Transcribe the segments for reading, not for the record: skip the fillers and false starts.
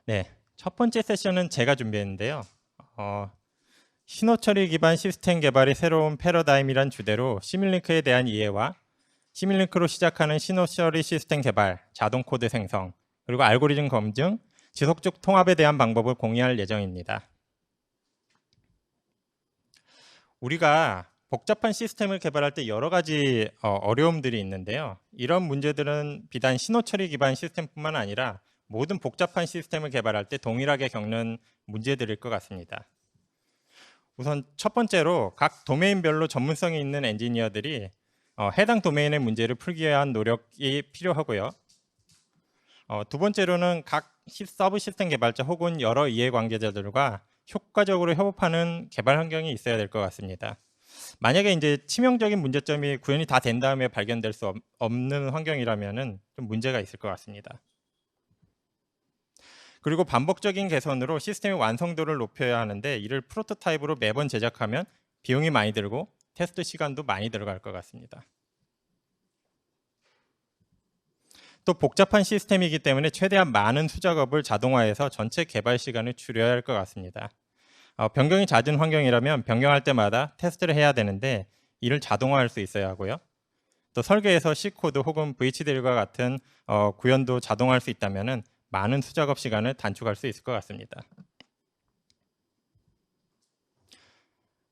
네, 첫 번째 세션은 제가 준비했는데요. 신호 처리 기반 시스템 개발의 새로운 패러다임이란 주제로 시뮬링크에 대한 이해와 시뮬링크로 시작하는 신호 처리 시스템 개발, 자동 코드 생성, 그리고 알고리즘 검증, 지속적 통합에 대한 방법을 공유할 예정입니다. 우리가 복잡한 시스템을 개발할 때 여러 가지 어려움들이 있는데요. 이런 문제들은 비단 신호 처리 기반 시스템뿐만 아니라 모든 복잡한 시스템을 개발할 때 동일하게 겪는 문제들일 것 같습니다. 우선 첫 번째로 각 도메인별로 전문성이 있는 엔지니어들이 해당 도메인의 문제를 풀기 위한 노력이 필요하고요. 두 번째로는 각 서브 시스템 개발자 혹은 여러 이해관계자들과 효과적으로 협업하는 개발 환경이 있어야 될 것 같습니다. 만약에 이제 치명적인 문제점이 구현이 다 된 다음에 발견될 수 없는 환경이라면은 좀 문제가 있을 것 같습니다. 그리고 반복적인 개선으로 시스템의 완성도를 높여야 하는데 이를 프로토타입으로 매번 제작하면 비용이 많이 들고 테스트 시간도 많이 들어갈 것 같습니다. 또 복잡한 시스템이기 때문에 최대한 많은 수작업을 자동화해서 전체 개발 시간을 줄여야 할 것 같습니다. 변경이 잦은 환경이라면 변경할 때마다 테스트를 해야 되는데 이를 자동화할 수 있어야 하고요. 또 설계에서 C코드 혹은 VHDL과 같은 구현도 자동화할 수 있다면 많은 수작업 시간을 단축할 수 있을 것 같습니다.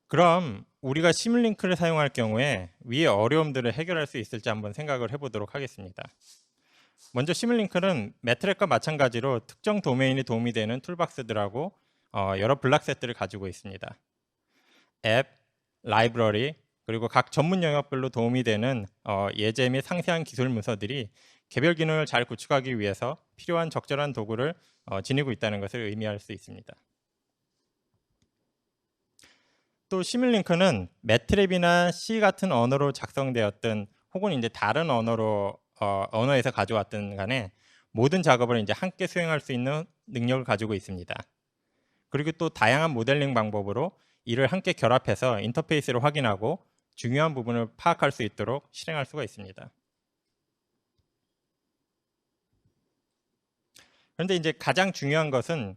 그럼 우리가 시뮬링크를 사용할 경우에 위의 어려움들을 해결할 수 있을지 한번 생각을 해보도록 하겠습니다. 먼저 시뮬링크는 매트랩과 마찬가지로 특정 도메인에 도움이 되는 툴박스들하고 여러 블락 셋들을 가지고 있습니다. 앱, 라이브러리, 그리고 각 전문 영역별로 도움이 되는 예제 및 상세한 기술 문서들이 개별 기능을 잘 구축하기 위해서 필요한 적절한 도구를 지니고 있다는 것을 의미할 수 있습니다. 또 시뮬링크는 매트랩이나 C 같은 언어로 작성되었든 혹은 이제 다른 언어에서 가져왔든 간에 모든 작업을 이제 함께 수행할 수 있는 능력을 가지고 있습니다. 그리고 또 다양한 모델링 방법으로 이를 함께 결합해서 인터페이스를 확인하고 중요한 부분을 파악할 수 있도록 실행할 수가 있습니다. 그런데 이제 가장 중요한 것은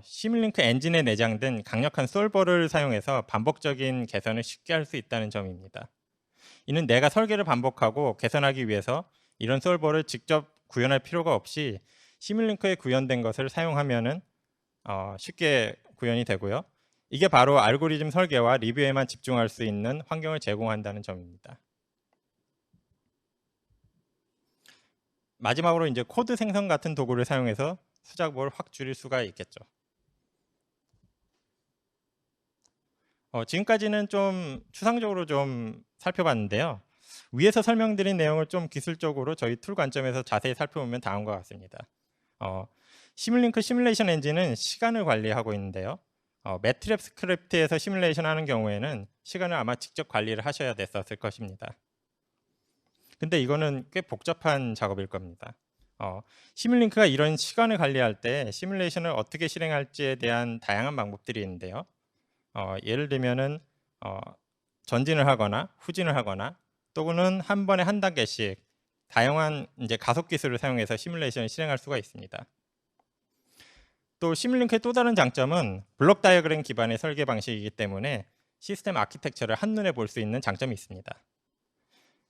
시뮬링크 엔진에 내장된 강력한 솔버를 사용해서 반복적인 개선을 쉽게 할 수 있다는 점입니다. 이는 내가 설계를 반복하고 개선하기 위해서 이런 솔버를 직접 구현할 필요가 없이 시뮬링크에 구현된 것을 사용하면은 쉽게 구현이 되고요. 이게 바로 알고리즘 설계와 리뷰에만 집중할 수 있는 환경을 제공한다는 점입니다. 마지막으로 이제 코드 생성 같은 도구를 사용해서 수작업을 확 줄일 수가 있겠죠. 지금까지는 좀 추상적으로 좀 살펴봤는데요. 위에서 설명드린 내용을 좀 기술적으로 저희 툴 관점에서 자세히 살펴보면 다음과 같습니다. 시뮬링크 시뮬레이션 엔진은 시간을 관리하고 있는데요. 매트랩 스크립트에서 시뮬레이션 하는 경우에는 시간을 아마 직접 관리를 하셔야 됐었을 것입니다. 근데 이거는 꽤 복잡한 작업일 겁니다. 시뮬링크가 이런 시간을 관리할 때 시뮬레이션을 어떻게 실행할지에 대한 다양한 방법들이 있는데요. 예를 들면은 전진을 하거나 후진을 하거나 또는 한 번에 한 단계씩 다양한 이제 가속 기술을 사용해서 시뮬레이션을 실행할 수가 있습니다. 또 시뮬링크의 또 다른 장점은 블록 다이어그램 기반의 설계 방식이기 때문에 시스템 아키텍처를 한눈에 볼 수 있는 장점이 있습니다.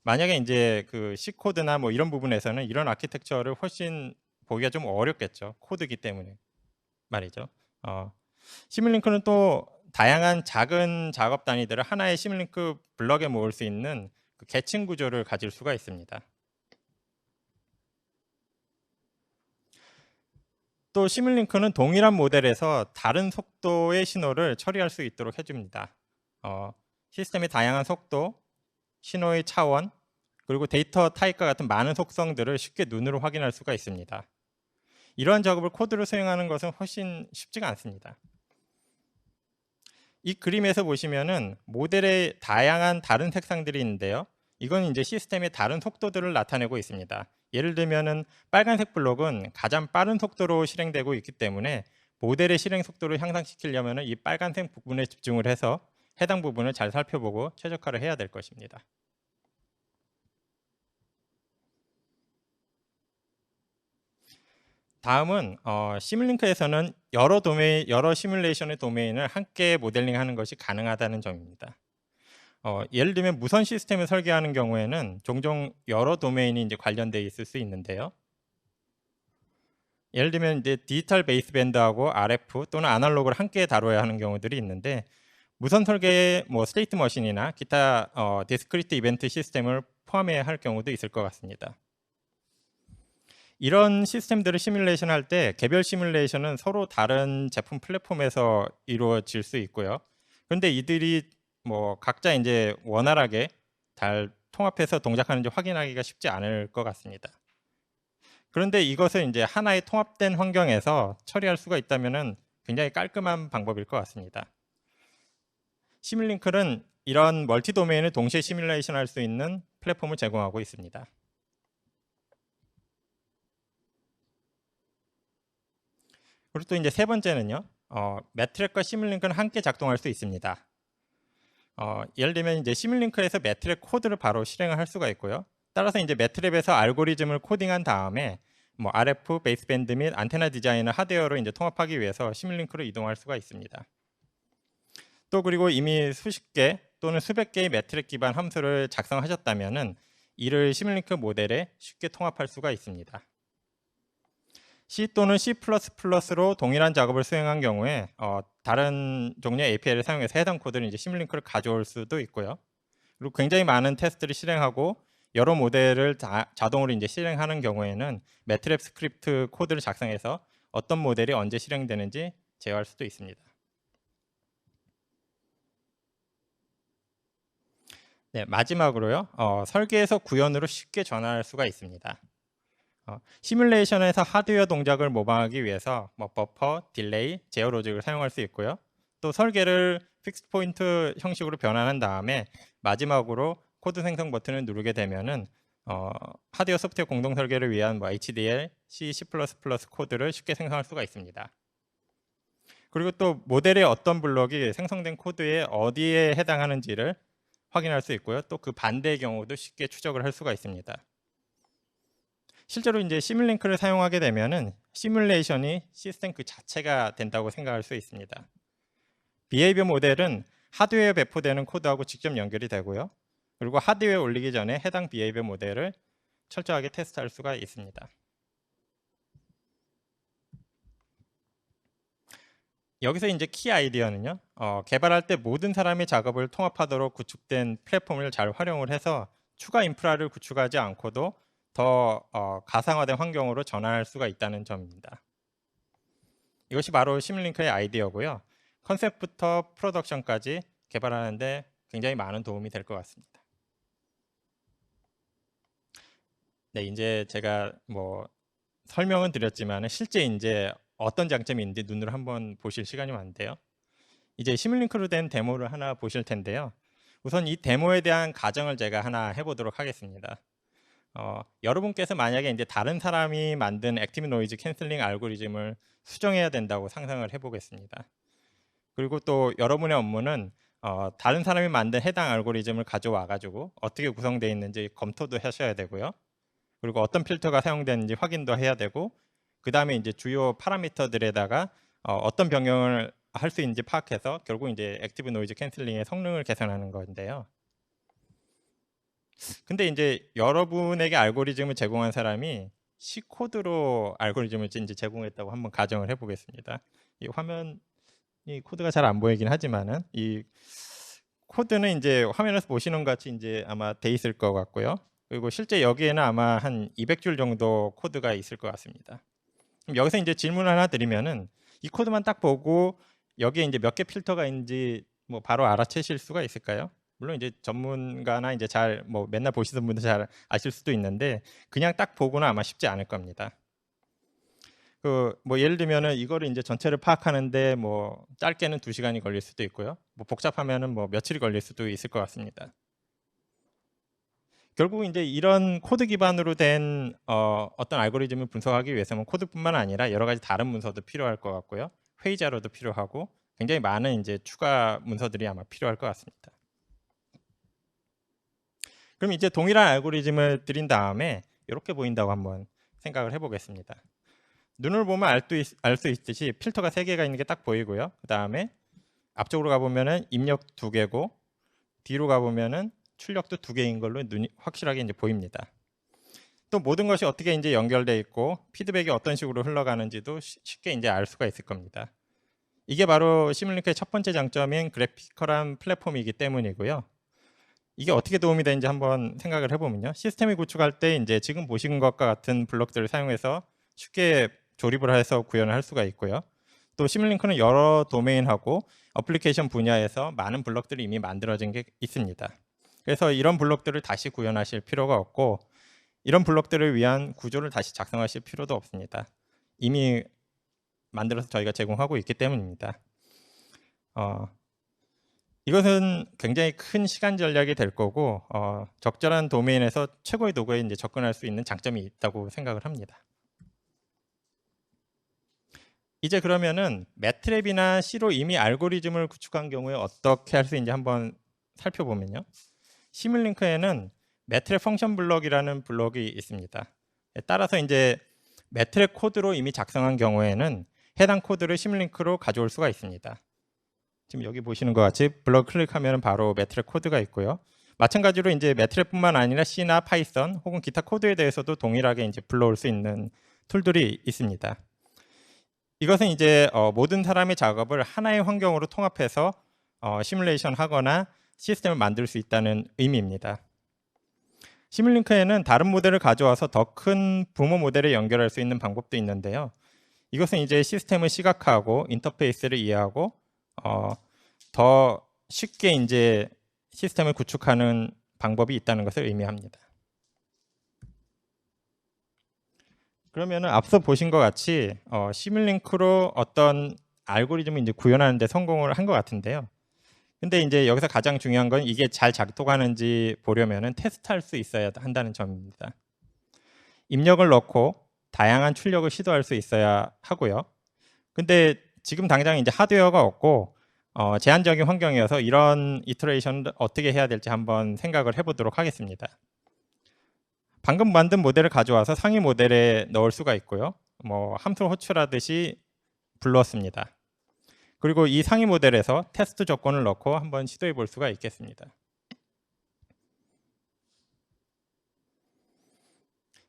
만약에 이제 그 C 코드나 뭐 이런 부분에서는 이런 아키텍처를 훨씬 보기가 좀 어렵겠죠. 코드기 때문에 말이죠. 시뮬링크는 또 다양한 작은 작업 단위들을 하나의 시뮬링크 블럭에 모을 수 있는 그 계층 구조를 가질 수가 있습니다. 또 시뮬링크는 동일한 모델에서 다른 속도의 신호를 처리할 수 있도록 해줍니다. 시스템의 다양한 속도, 신호의 차원, 그리고 데이터 타입과 같은 많은 속성들을 쉽게 눈으로 확인할 수가 있습니다. 이러한 작업을 코드로 수행하는 것은 훨씬 쉽지가 않습니다. 이 그림에서 보시면은 모델의 다양한 다른 색상들이 있는데요. 이건 이제 시스템의 다른 속도들을 나타내고 있습니다. 예를 들면은 빨간색 블록은 가장 빠른 속도로 실행되고 있기 때문에 모델의 실행 속도를 향상시키려면 이 빨간색 부분에 집중을 해서 해당 부분을 잘 살펴보고 최적화를 해야 될 것입니다. 다음은 시뮬링크에서는 여러 시뮬레이션의 도메인을 함께 모델링하는 것이 가능하다는 점입니다. 예를 들면 무선 시스템을 설계하는 경우에는 종종 여러 도메인이 이제 관련되어 있을 수 있는데요. 예를 들면 이제 디지털 베이스밴드하고 RF 또는 아날로그를 함께 다뤄야 하는 경우들이 있는데 무선 설계에 뭐 스테이트 머신이나 기타 디스크리트 이벤트 시스템을 포함해야 할 경우도 있을 것 같습니다. 이런 시스템들을 시뮬레이션 할 때 개별 시뮬레이션은 서로 다른 제품 플랫폼에서 이루어질 수 있고요. 그런데 이들이 뭐 각자 이제 원활하게 잘 통합해서 동작하는지 확인하기가 쉽지 않을 것 같습니다. 그런데 이것을 이제 하나의 통합된 환경에서 처리할 수가 있다면은 굉장히 깔끔한 방법일 것 같습니다. 시뮬링크는 이런 멀티 도메인을 동시에 시뮬레이션 할 수 있는 플랫폼을 제공하고 있습니다. 그리고 또 이제 세 번째는요, 매트랩과 시뮬링크는 함께 작동할 수 있습니다. 예를 들면 이제 시뮬링크에서 매트랩 코드를 바로 실행을 할 수가 있고요. 따라서 이제 매트랩에서 알고리즘을 코딩한 다음에 뭐 RF, 베이스밴드 및 안테나 디자인을 하드웨어로 이제 통합하기 위해서 시뮬링크로 이동할 수가 있습니다. 또 그리고 이미 수십 개 또는 수백 개의 매트랩 기반 함수를 작성하셨다면은 이를 시뮬링크 모델에 쉽게 통합할 수가 있습니다. C 또는 C++로 동일한 작업을 수행한 경우에 다른 종류의 API를 사용해서 해당 코드를 이제 시뮬링크를 가져올 수도 있고요. 그리고 굉장히 많은 테스트를 실행하고 여러 모델을 자동으로 이제 실행하는 경우에는 매트랩 스크립트 코드를 작성해서 어떤 모델이 언제 실행되는지 제어할 수도 있습니다. 네, 마지막으로요. 설계에서 구현으로 쉽게 전환할 수가 있습니다. 시뮬레이션에서 하드웨어 동작을 모방하기 위해서 뭐 버퍼, 딜레이, 제어 로직을 사용할 수 있고요. 또 설계를 픽스 포인트 형식으로 변환한 다음에 마지막으로 코드 생성 버튼을 누르게 되면은 하드웨어 소프트웨어 공동 설계를 위한 뭐 HDL, C, C++ 코드를 쉽게 생성할 수가 있습니다. 그리고 또 모델의 어떤 블럭이 생성된 코드에 어디에 해당하는지를 확인할 수 있고요. 또 그 반대의 경우도 쉽게 추적을 할 수가 있습니다. 실제로 이제 시뮬링크를 사용하게 되면은 시뮬레이션이 시스템 그 자체가 된다고 생각할 수 있습니다. 비헤이비어 모델은 하드웨어에 배포되는 코드하고 직접 연결이 되고요. 그리고 하드웨어에 올리기 전에 해당 비헤이비어 모델을 철저하게 테스트할 수가 있습니다. 여기서 이제 키 아이디어는요. 개발할 때 모든 사람의 작업을 통합하도록 구축된 플랫폼을 잘 활용을 해서 추가 인프라를 구축하지 않고도 더 가상화된 환경으로 전환할 수가 있다는 점입니다. 이것이 바로 시뮬링크의 아이디어고요. 컨셉부터 프로덕션까지 개발하는데 굉장히 많은 도움이 될 것 같습니다. 네, 이제 제가 뭐 설명은 드렸지만 실제 이제 어떤 장점이 있는지 눈으로 한번 보실 시간이 왔는데요. 이제 시뮬링크로 된 데모를 하나 보실 텐데요. 우선 이 데모에 대한 가정을 제가 하나 해보도록 하겠습니다. 여러분께서 만약에 이제 다른 사람이 만든 액티브 노이즈 캔슬링 알고리즘을 수정해야 된다고 상상을 해보겠습니다. 그리고 또 여러분의 업무는 다른 사람이 만든 해당 알고리즘을 가져와 가지고 어떻게 구성되어 있는지 검토도 하셔야 되고요. 그리고 어떤 필터가 사용되는지 확인도 해야 되고, 그 다음에 이제 주요 파라미터들에다가 어떤 변경을 할 수 있는지 파악해서 결국 이제 액티브 노이즈 캔슬링의 성능을 개선하는 건데요. 근데 이제 여러분에게 알고리즘을 제공한 사람이 C 코드로 알고리즘을 이제 제공했다고 한번 가정을 해보겠습니다. 이 화면이 코드가 잘 안 보이긴 하지만은 이 코드는 이제 화면에서 보시는 것 같이 이제 아마 돼 있을 것 같고요. 그리고 실제 여기에는 아마 한 200줄 정도 코드가 있을 것 같습니다. 그럼 여기서 이제 질문 하나 드리면은 이 코드만 딱 보고 여기에 이제 몇 개 필터가 있는지 뭐 바로 알아채실 수가 있을까요? 물론 이제 전문가나 이제 잘 뭐 맨날 보시던 분들 잘 아실 수도 있는데 그냥 딱 보고는 아마 쉽지 않을 겁니다. 그 뭐 예를 들면은 이거를 이제 전체를 파악하는데 뭐 짧게는 2시간이 걸릴 수도 있고요. 뭐 복잡하면은 뭐 며칠이 걸릴 수도 있을 것 같습니다. 결국 이제 이런 코드 기반으로 된 어떤 알고리즘을 분석하기 위해서는 코드뿐만 아니라 여러 가지 다른 문서도 필요할 것 같고요. 회의 자료도 필요하고 굉장히 많은 이제 추가 문서들이 아마 필요할 것 같습니다. 그럼 이제 동일한 알고리즘을 드린 다음에 이렇게 보인다고 한번 생각을 해보겠습니다. 눈을 보면 알 수 있듯이 필터가 3개가 있는 게 딱 보이고요. 그 다음에 앞쪽으로 가보면은 입력 2개고 뒤로 가보면은 출력도 2개인 걸로 눈이 확실하게 이제 보입니다. 또 모든 것이 어떻게 이제 연결돼 있고 피드백이 어떤 식으로 흘러가는지도 쉽게 이제 알 수가 있을 겁니다. 이게 바로 시뮬링크의 첫 번째 장점인 그래피컬한 플랫폼이기 때문이고요. 이게 어떻게 도움이 되는지 한번 생각을 해보면요. 시스템을 구축할 때 이제 지금 보신 것과 같은 블록들을 사용해서 쉽게 조립을 해서 구현을 할 수가 있고요. 또 시뮬링크는 여러 도메인하고 어플리케이션 분야에서 많은 블록들이 이미 만들어진 게 있습니다. 그래서 이런 블록들을 다시 구현하실 필요가 없고 이런 블록들을 위한 구조를 다시 작성하실 필요도 없습니다. 이미 만들어서 저희가 제공하고 있기 때문입니다. 이것은 굉장히 큰 시간 전략이 될 거고 적절한 도메인에서 최고의 도구에 이제 접근할 수 있는 장점이 있다고 생각을 합니다. 이제 그러면은 매트랩이나 C로 이미 알고리즘을 구축한 경우에 어떻게 할 수 있는지 한번 살펴보면요. 시뮬링크에는 매트랩 펑션 블럭이라는 블럭이 있습니다. 따라서 이제 매트랩 코드로 이미 작성한 경우에는 해당 코드를 시뮬링크로 가져올 수가 있습니다. 지금 여기 보시는 것 같이 블럭 클릭하면 바로 매트랩 코드가 있고요. 마찬가지로 이제 매트랩뿐만 아니라 C나 파이썬 혹은 기타 코드에 대해서도 동일하게 이제 불러올 수 있는 툴들이 있습니다. 이것은 이제 모든 사람의 작업을 하나의 환경으로 통합해서 시뮬레이션 하거나 시스템을 만들 수 있다는 의미입니다. 시뮬링크에는 다른 모델을 가져와서 더 큰 부모 모델에 연결할 수 있는 방법도 있는데요. 이것은 이제 시스템을 시각화하고 인터페이스를 이해하고 더 쉽게 이제 시스템을 구축하는 방법이 있다는 것을 의미합니다. 그러면은 앞서 보신 것 같이 시뮬링크로 어떤 알고리즘을 이제 구현하는 데 성공을 한 것 같은데요. 근데 이제 여기서 가장 중요한 건 이게 잘 작동하는지 보려면은 테스트할 수 있어야 한다는 점입니다. 입력을 넣고 다양한 출력을 시도할 수 있어야 하고요. 근데 지금 당장 이제 하드웨어가 없고 제한적인 환경이어서 이런 이터레이션을 어떻게 해야 될지 한번 생각을 해보도록 하겠습니다. 방금 만든 모델을 가져와서 상위 모델에 넣을 수가 있고요. 뭐 함수 호출하듯이 불렀습니다. 그리고 이 상위 모델에서 테스트 조건을 넣고 한번 시도해 볼 수가 있겠습니다.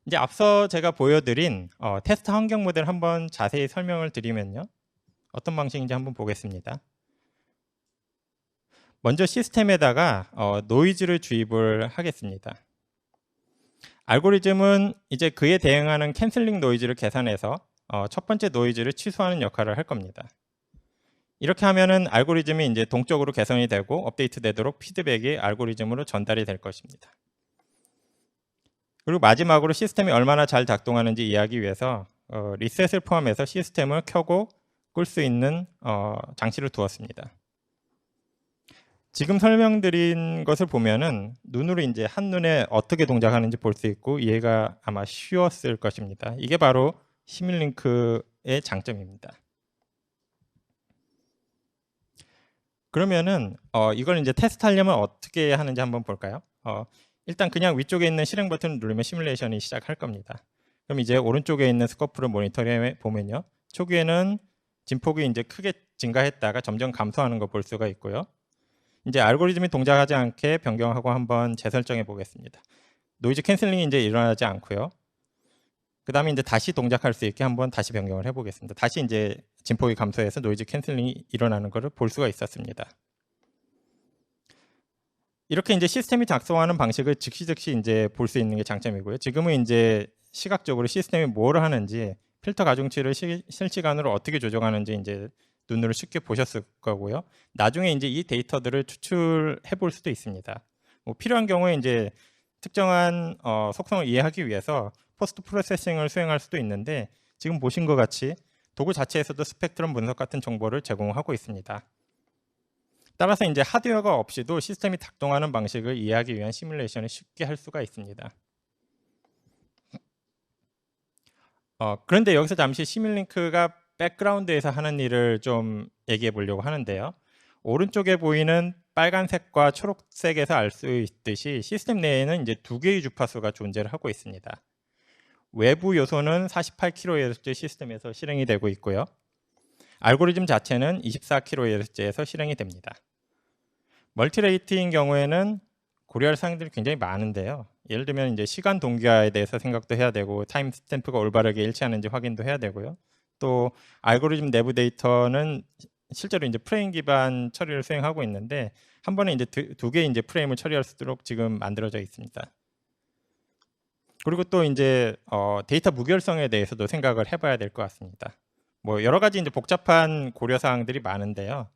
이제 앞서 제가 보여드린 테스트 환경 모델 한번 자세히 설명을 드리면요. 어떤 방식인지 한번 보겠습니다. 먼저 시스템에다가 노이즈를 주입을 하겠습니다. 알고리즘은 이제 그에 대응하는 캔슬링 노이즈를 계산해서 첫 번째 노이즈를 취소하는 역할을 할 겁니다. 이렇게 하면은 알고리즘이 이제 동적으로 개선이 되고 업데이트 되도록 피드백이 알고리즘으로 전달이 될 것입니다. 그리고 마지막으로 시스템이 얼마나 잘 작동하는지 이해하기 위해서 리셋을 포함해서 시스템을 켜고 끌 수 있는 장치를 두었습니다. 지금 설명드린 것을 보면은 눈으로 이제 한눈에 어떻게 동작하는지 볼 수 있고 이해가 아마 쉬웠을 것입니다. 이게 바로 시뮬링크의 장점입니다. 그러면은 이걸 이제 테스트하려면 어떻게 하는지 한번 볼까요? 일단 그냥 위쪽에 있는 실행 버튼을 누르면 시뮬레이션이 시작할 겁니다. 그럼 이제 오른쪽에 있는 스코프를 모니터링해 보면요. 초기에는 진폭이 이제 크게 증가했다가 점점 감소하는 거 볼 수가 있고요. 이제 알고리즘이 동작하지 않게 변경하고 한번 재설정해 보겠습니다. 노이즈 캔슬링이 이제 일어나지 않고요. 그 다음에 이제 다시 동작할 수 있게 한번 다시 변경을 해보겠습니다. 다시 이제 진폭이 감소해서 노이즈 캔슬링이 일어나는 것을 볼 수가 있었습니다. 이렇게 이제 시스템이 작동하는 방식을 즉시 이제 볼 수 있는 게 장점이고요. 지금은 이제 시각적으로 시스템이 뭘 하는지 필터 가중치를 실시간으로 어떻게 조정하는지 이제 눈으로 쉽게 보셨을 거고요. 나중에 이제 이 데이터들을 추출해 볼 수도 있습니다. 뭐 필요한 경우에 이제 특정한 속성을 이해하기 위해서 포스트 프로세싱을 수행할 수도 있는데 지금 보신 것 같이 도구 자체에서도 스펙트럼 분석 같은 정보를 제공하고 있습니다. 따라서 이제 하드웨어가 없이도 시스템이 작동하는 방식을 이해하기 위한 시뮬레이션을 쉽게 할 수가 있습니다. 그런데 여기서 잠시 시뮬링크가 백그라운드에서 하는 일을 좀 얘기해 보려고 하는데요. 오른쪽에 보이는 빨간색과 초록색에서 알 수 있듯이 시스템 내에는 이제 두 개의 주파수가 존재를 하고 있습니다. 외부 요소는 48kHz 시스템에서 실행이 되고 있고요. 알고리즘 자체는 24kHz에서 실행이 됩니다. 멀티레이트인 경우에는 고려할 사항들이 굉장히 많은데요. 예를 들면 이제 시간 동기화에 대해서 생각도 해야 되고 타임 스탬프가 올바르게 일치하는지 확인도 해야 되고요. 또 알고리즘 내부 데이터는 실제로 이제 프레임 기반 처리를 수행하고 있는데 한 번에 이제 두 개의 이제 프레임을 처리할 수 있도록 지금 만들어져 있습니다. 그리고 또 이제 데이터 무결성에 대해서도 생각을 해봐야 될 것 같습니다. 뭐 여러 가지 이제 복잡한 고려 사항들이 많은데요.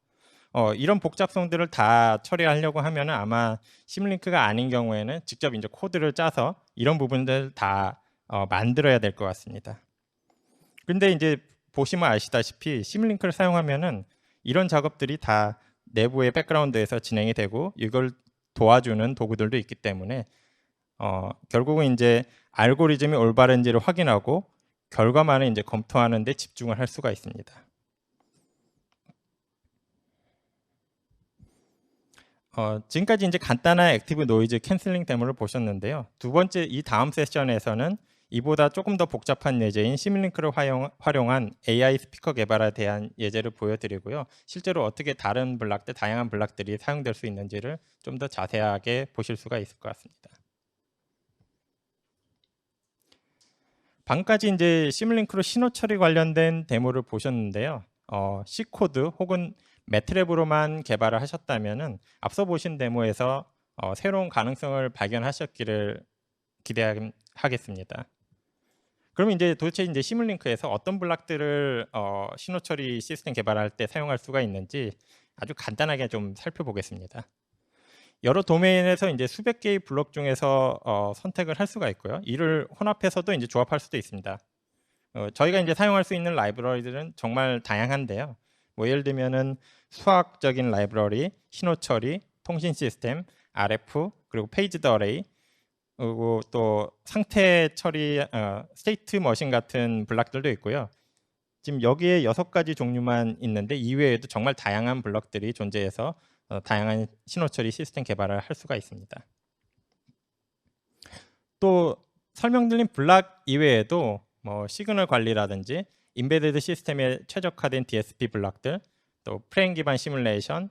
이런 복잡성들을 다 처리하려고 하면은 아마 시뮬링크가 아닌 경우에는 직접 이제 코드를 짜서 이런 부분들 다 만들어야 될 것 같습니다. 근데 이제 보시면 아시다시피 시뮬링크를 사용하면은 이런 작업들이 다 내부의 백그라운드에서 진행이 되고 이걸 도와주는 도구들도 있기 때문에 결국은 이제 알고리즘이 올바른지를 확인하고 결과만을 이제 검토하는 데 집중을 할 수가 있습니다. 지금까지 이제 간단한 액티브 노이즈 캔슬링 데모를 보셨는데요. 두 번째 이 다음 세션에서는 이보다 조금 더 복잡한 예제인 시뮬링크를 활용한 AI 스피커 개발에 대한 예제를 보여드리고요. 실제로 어떻게 다른 블락들, 다양한 블락들이 사용될 수 있는지를 좀 더 자세하게 보실 수가 있을 것 같습니다. 방금까지 이제 시뮬링크로 신호 처리 관련된 데모를 보셨는데요. C 코드 혹은 매트랩으로만 개발을 하셨다면은 앞서 보신 데모에서 새로운 가능성을 발견하셨기를 기대하겠습니다. 그럼 이제 도대체 이제 시뮬링크에서 어떤 블락들을 신호 처리 시스템 개발할 때 사용할 수가 있는지 아주 간단하게 좀 살펴보겠습니다. 여러 도메인에서 이제 수백 개의 블록 중에서 선택을 할 수가 있고요. 이를 혼합해서도 이제 조합할 수도 있습니다. 저희가 이제 사용할 수 있는 라이브러리들은 정말 다양한데요. 뭐 예를 들면은 수학적인 라이브러리, 신호 처리, 통신 시스템, RF, 그리고 페이지드 어레이, 그리고 또 상태 처리, 스테이트 머신 같은 블록들도 있고요. 지금 여기에 6가지 종류만 있는데 이외에도 정말 다양한 블록들이 존재해서 다양한 신호 처리 시스템 개발을 할 수가 있습니다. 또 설명드린 블록 이외에도 뭐 시그널 관리라든지 인베디드 시스템에 최적화된 DSP 블록들, 또 프레임 기반 시뮬레이션,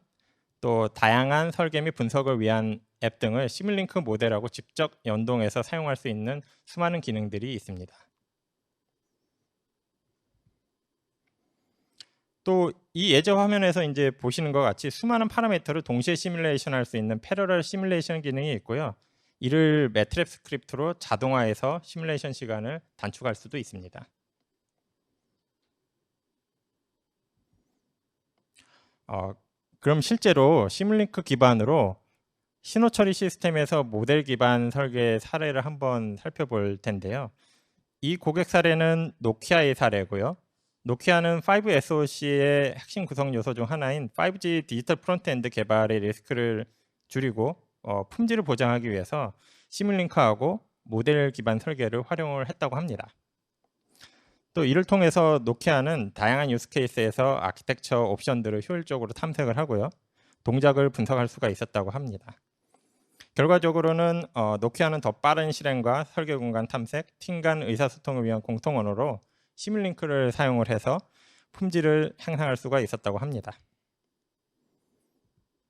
또 다양한 설계 및 분석을 위한 앱 등을 시뮬링크 모델하고 직접 연동해서 사용할 수 있는 수많은 기능들이 있습니다. 또 이 예제 화면에서 이제 보시는 것 같이 수많은 파라미터를 동시에 시뮬레이션 할 수 있는 패러럴 시뮬레이션 기능이 있고요. 이를 매트랩 스크립트로 자동화해서 시뮬레이션 시간을 단축할 수도 있습니다. 그럼 실제로 시뮬링크 기반으로 신호 처리 시스템에서 모델 기반 설계 사례를 한번 살펴볼 텐데요. 이 고객 사례는 노키아의 사례고요. 노키아는 5SoC의 핵심 구성 요소 중 하나인 5G 디지털 프론트엔드 개발의 리스크를 줄이고 품질을 보장하기 위해서 시뮬링크하고 모델 기반 설계를 활용을 했다고 합니다. 또 이를 통해서 노키아는 다양한 유스 케이스에서 아키텍처 옵션들을 효율적으로 탐색을 하고요. 동작을 분석할 수가 있었다고 합니다. 결과적으로는 노키아는 더 빠른 실행과 설계 공간 탐색, 팀 간 의사소통을 위한 공통 언어로 시뮬링크를 사용을 해서 품질을 향상할 수가 있었다고 합니다.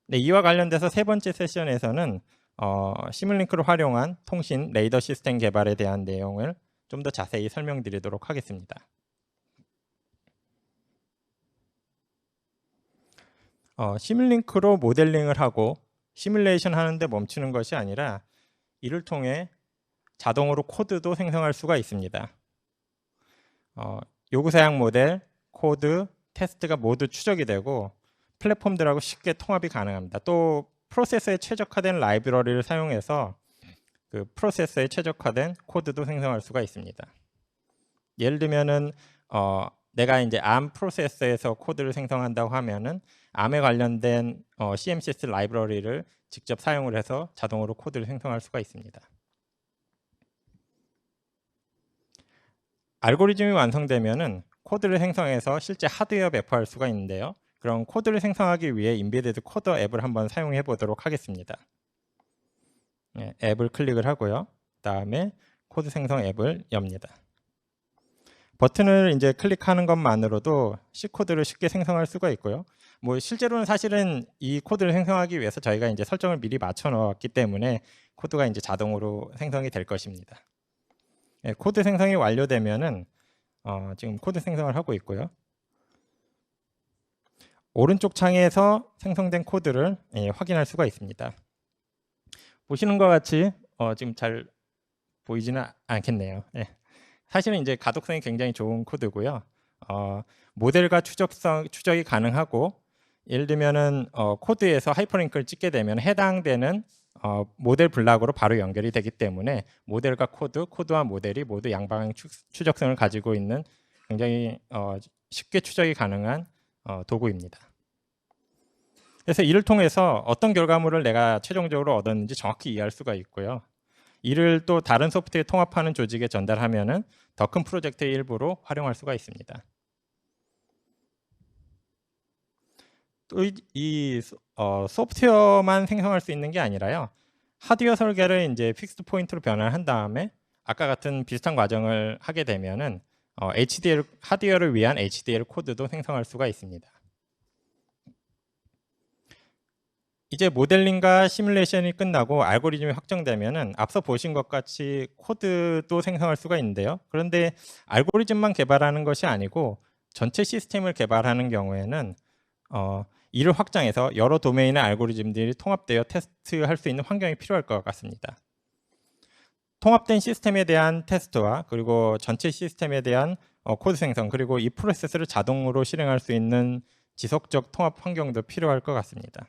네, 이와 관련돼서 세 번째 세션에서는 시뮬링크를 활용한 통신 레이더 시스템 개발에 대한 내용을 좀 더 자세히 설명드리도록 하겠습니다. 시뮬링크로 모델링을 하고 시뮬레이션 하는데 멈추는 것이 아니라 이를 통해 자동으로 코드도 생성할 수가 있습니다. 요구사양 모델, 코드, 테스트가 모두 추적이 되고 플랫폼들하고 쉽게 통합이 가능합니다. 또 프로세서에 최적화된 라이브러리를 사용해서 그 프로세서에 최적화된 코드도 생성할 수가 있습니다. 예를 들면은 내가 이제 ARM 프로세서에서 코드를 생성한다고 하면은 ARM에 관련된 CMCS 라이브러리를 직접 사용을 해서 자동으로 코드를 생성할 수가 있습니다. 알고리즘이 완성되면은 코드를 생성해서 실제 하드웨어 배포할 수가 있는데요. 그럼 코드를 생성하기 위해 인베디드 코더 앱을 한번 사용해 보도록 하겠습니다. 네, 앱을 클릭을 하고요. 그다음에 코드 생성 앱을 엽니다. 버튼을 이제 클릭하는 것만으로도 C 코드를 쉽게 생성할 수가 있고요. 뭐 실제로는 사실은 이 코드를 생성하기 위해서 저희가 이제 설정을 미리 맞춰 놓았기 때문에 코드가 이제 자동으로 생성이 될 것입니다. 예, 코드 생성이 완료되면은 지금 코드 생성을 하고 있고요. 오른쪽 창에서 생성된 코드를 확인할 수가 있습니다. 보시는 것 같이 지금 잘 보이지는 않겠네요. 예. 사실은 이제 가독성이 굉장히 좋은 코드고요. 모델과 추적이 가능하고, 예를 들면은 코드에서 하이퍼링크를 찍게 되면 해당되는 모델 블락으로 바로 연결이 되기 때문에 모델과 코드와 모델이 모두 양방향 추적성을 가지고 있는 굉장히 쉽게 추적이 가능한 도구입니다. 그래서 이를 통해서 어떤 결과물을 내가 최종적으로 얻었는지 정확히 이해할 수가 있고요. 이를 또 다른 소프트웨어 통합하는 조직에 전달하면은 더 큰 프로젝트의 일부로 활용할 수가 있습니다. 또 이 소프트웨어만 생성할 수 있는 게 아니라요. 하드웨어 설계를 이제 픽스드 포인트로 변환한 다음에 아까 같은 비슷한 과정을 하게 되면은 HDL 하드웨어를 위한 HDL 코드도 생성할 수가 있습니다. 이제 모델링과 시뮬레이션이 끝나고 알고리즘이 확정되면은 앞서 보신 것 같이 코드도 생성할 수가 있는데요. 그런데 알고리즘만 개발하는 것이 아니고 전체 시스템을 개발하는 경우에는 이를 확장해서 여러 도메인의 알고리즘들이 통합되어 테스트할 수 있는 환경이 필요할 것 같습니다. 통합된 시스템에 대한 테스트와 그리고 전체 시스템에 대한 코드 생성, 그리고 이 프로세스를 자동으로 실행할 수 있는 지속적 통합 환경도 필요할 것 같습니다.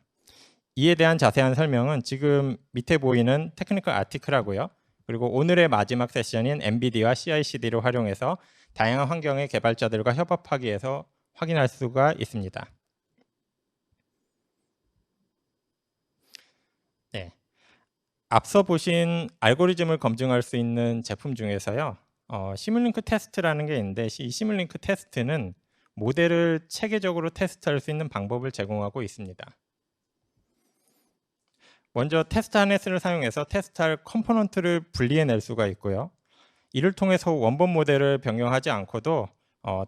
이에 대한 자세한 설명은 지금 밑에 보이는 테크니컬 아티클하고요. 그리고 오늘의 마지막 세션인 NVIDIA와 CI/CD를 활용해서 다양한 환경의 개발자들과 협업하기 위해서 확인할 수가 있습니다. 네. 앞서 보신 알고리즘을 검증할 수 있는 제품 중에서요. 시뮬링크 테스트라는 게 있는데 이 시뮬링크 테스트는 모델을 체계적으로 테스트할 수 있는 방법을 제공하고 있습니다. 먼저 테스트 하네스를 사용해서 테스트할 컴포넌트를 분리해낼 수가 있고요. 이를 통해서 원본 모델을 변경하지 않고도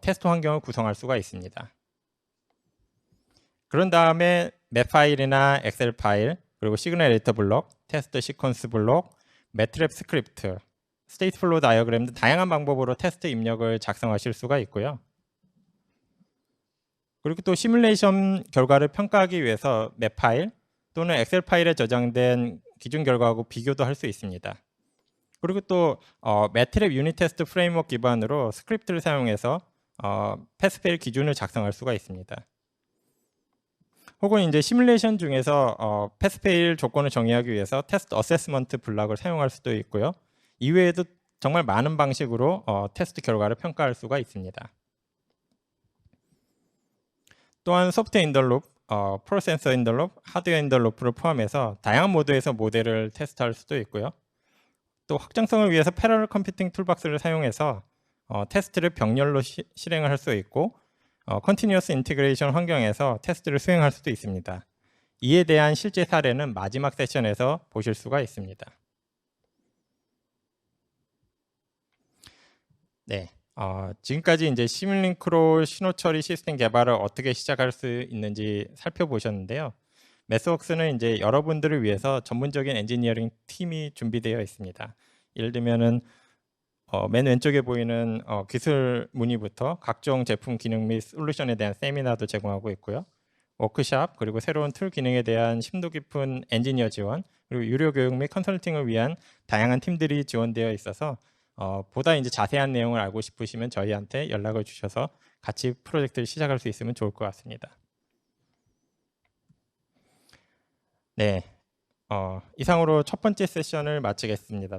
테스트 환경을 구성할 수가 있습니다. 그런 다음에 맵 파일이나 엑셀 파일, 그리고 시그널 에디터 블록, 테스트 시퀀스 블록, 매트랩 스크립트, 스테이트 플로우 다이어그램 등 다양한 방법으로 테스트 입력을 작성하실 수가 있고요. 그리고 또 시뮬레이션 결과를 평가하기 위해서 맵 파일 또는 엑셀 파일에 저장된 기준 결과하고 비교도 할 수 있습니다. 그리고 또 매트랩 유닛 테스트 프레임워크 기반으로 스크립트를 사용해서 패스페일 기준을 작성할 수가 있습니다. 혹은 이제 시뮬레이션 중에서 패스페일 조건을 정의하기 위해서 테스트 어세스먼트 블록을 사용할 수도 있고요. 이외에도 정말 많은 방식으로 테스트 결과를 평가할 수가 있습니다. 또한 소프트웨어 인더룹, 프로세서 인더룹, 하드웨어 인더룹을 포함해서 다양한 모드에서 모델을 테스트할 수도 있고요. 또 확장성을 위해서 패러럴 컴퓨팅 툴박스를 사용해서 테스트를 병렬로 실행을 할 수 있고 컨티뉴어스 인티그레이션 환경에서 테스트를 수행할 수도 있습니다. 이에 대한 실제 사례는 마지막 세션에서 보실 수가 있습니다. 네, 지금까지 이제 시뮬링크로 신호 처리 시스템 개발을 어떻게 시작할 수 있는지 살펴보셨는데요. 매스웍스는 이제 여러분들을 위해서 전문적인 엔지니어링 팀이 준비되어 있습니다. 예를 들면은 맨 왼쪽에 보이는 기술 문의부터 각종 제품 기능 및 솔루션에 대한 세미나도 제공하고 있고요. 워크샵, 그리고 새로운 툴 기능에 대한 심도 깊은 엔지니어 지원, 그리고 유료 교육 및 컨설팅을 위한 다양한 팀들이 지원되어 있어서 보다 이제 자세한 내용을 알고 싶으시면 저희한테 연락을 주셔서 같이 프로젝트를 시작할 수 있으면 좋을 것 같습니다. 네, 이상으로 첫 번째 세션을 마치겠습니다.